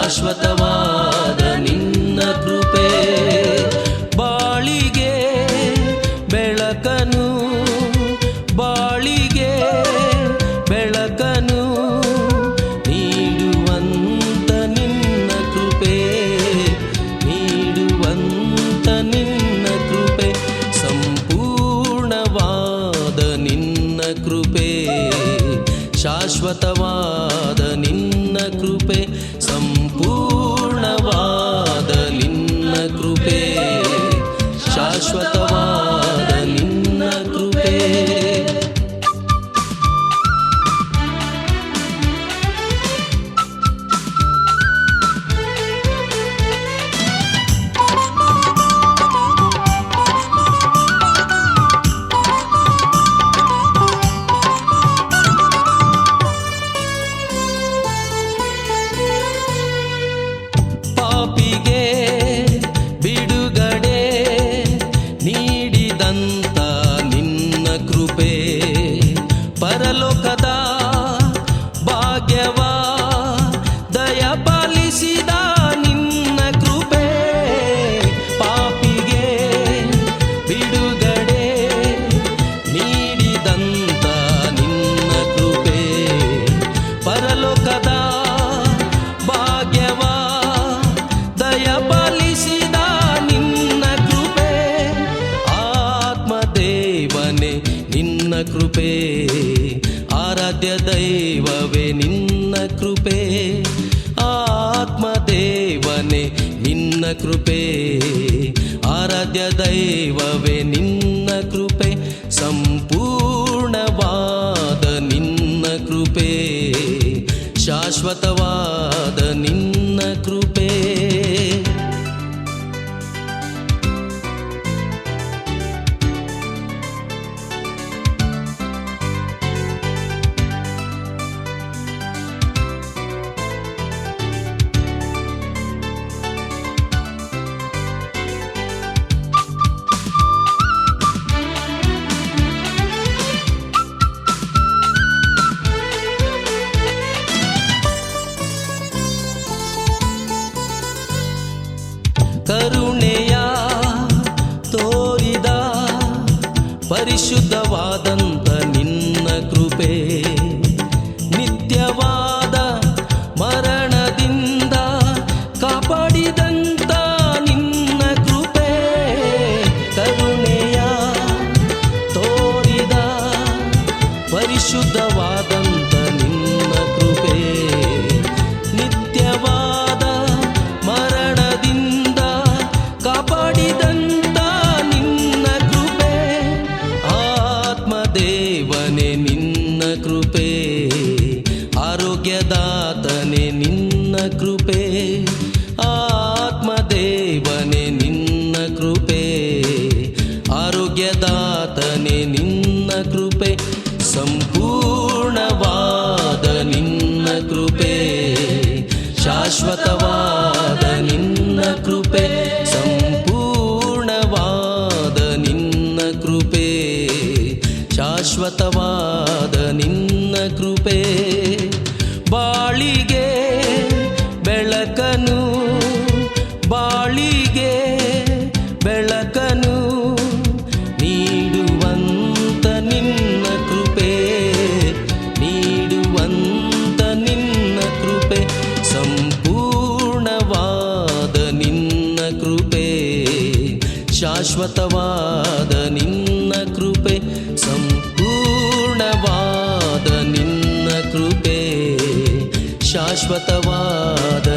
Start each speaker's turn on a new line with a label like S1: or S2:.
S1: ಶಾಶ್ವತವಾದ ನಿನ್ನ ಕೃಪೆ ಬಾಳಿಗೆ ಬೆಳಕನು ಬಾಳಿಗೆ ಬೆಳಕನು ನೀಡುವಂತ ನಿನ್ನ ಕೃಪೆ ನೀಡುವಂತ ನಿನ್ನ ಕೃಪೆ ಸಂಪೂರ್ಣವಾದ ನಿನ್ನ ಕೃಪೆ ಶಾಶ್ವತವಾದ ನಿನ್ನ ಕೃಪೆ ಸಂಪೂರ್ಣವಾದ ನಿನ್ನ ಕೃಪೆ ಶಾಶ್ವತವಾದ ನಿನ್ನ ಕೃಪೆ ಪಾಪಿಗೆ ಬಿಡುಗಡೆ ನೀಡಿದಂತ ನಿನ್ನ ಕೃಪೆ ಪರಲೋಕದ ಭಾಗ್ಯವ ದಯಪಾಲಿಸಿದ ನಿನ್ನ ಕೃಪೆ ಪಾಪಿಗೆ ಬಿಡುಗಡೆ ನೀಡಿದಂತ ನಿನ್ನ ಕೃಪೆ ಪರಲೋಕದ ಭಾಗ್ಯವ ದಯಪಾಲಿಸಿದ ನಿನ್ನ ಕೃಪೆ ಆತ್ಮದೇವನೇ ನಿನ್ನ ಕೃಪೆ ಆರಾಧ್ಯ ದೈವವೇ ನಿನ್ನ ಕೃಪೆ ಆತ್ಮದೇವನೇ ನಿನ್ನ ಕೃಪೆ ಆರಾಧ್ಯ ದೈವವೇ ನಿನ್ನ ಕೃಪೆ ಸಂಪೂರ್ಣವಾದ ನಿನ್ನ ಕೃಪೆ ಶಾಶ್ವತವಾದ ನಿನ್ನ ಕೃಪೆ ಕರುಣೆಯ ತೋರಿದ ಪರಿಶುದ್ಧವಾದಂತ ನಿನ್ನ ಕೃಪೆ ನಿತ್ಯವಾದ ಮರಣದಿಂದ ಕಾಪಾಡಿದಂತ ನಿನ್ನ ಕೃಪೆ ಕರುಣೆಯ ತೋರಿದ ಪರಿಶುದ್ಧವಾದಂತ ನಿನ್ನ ಕೃಪೆ ನಿತ್ಯವಾದ ಮರಣದಿಂದ ಕಾಪಾಡಿದಂತ ನಿನ್ನ ಕೃಪೆ ಆತ್ಮದೇವನೇ ನಿನ್ನ ಕೃಪೆ ಆರೋಗ್ಯದಾತನೇ ನಿನ್ನ ಕೃಪೆ ಆತ್ಮದೇವನೇ ನಿನ್ನ ಕೃಪೆ ಆರೋಗ್ಯದಾತನೇ ನಿನ್ನ ಕೃಪೆ ಸಂಪೂರ್ಣವಾದ ನಿನ್ನ ಕೃಪೆ ಶಾಶ್ವತವಾದ ನಿನ್ನ ಕೃಪೆ ಸಂಪೂರ್ಣವಾದ ನಿನ್ನ ಕೃಪೆ ಶಾಶ್ವತವಾದ ನಿನ್ನ ಕೃಪೆ ಬಾಳಿಗೆ ಬೆಳಕನು ಬಾಳಿಗೆ ಬೆಳಕನು ನೀಡುವಂತ ನಿನ್ನ ಕೃಪೆ ನೀಡುವಂತ ನಿನ್ನ ಕೃಪೆ ಸಂಪೂರ್ಣವಾದ ನಿನ್ನ ಕೃಪೆ ಶಾಶ್ವತವಾದ ನಿನ್ನ ಕೃಪೆ ಸಂಪೂರ್ಣವಾದ ನಿನ್ನ ಕೃಪೆ ಶಾಶ್ವತವಾದ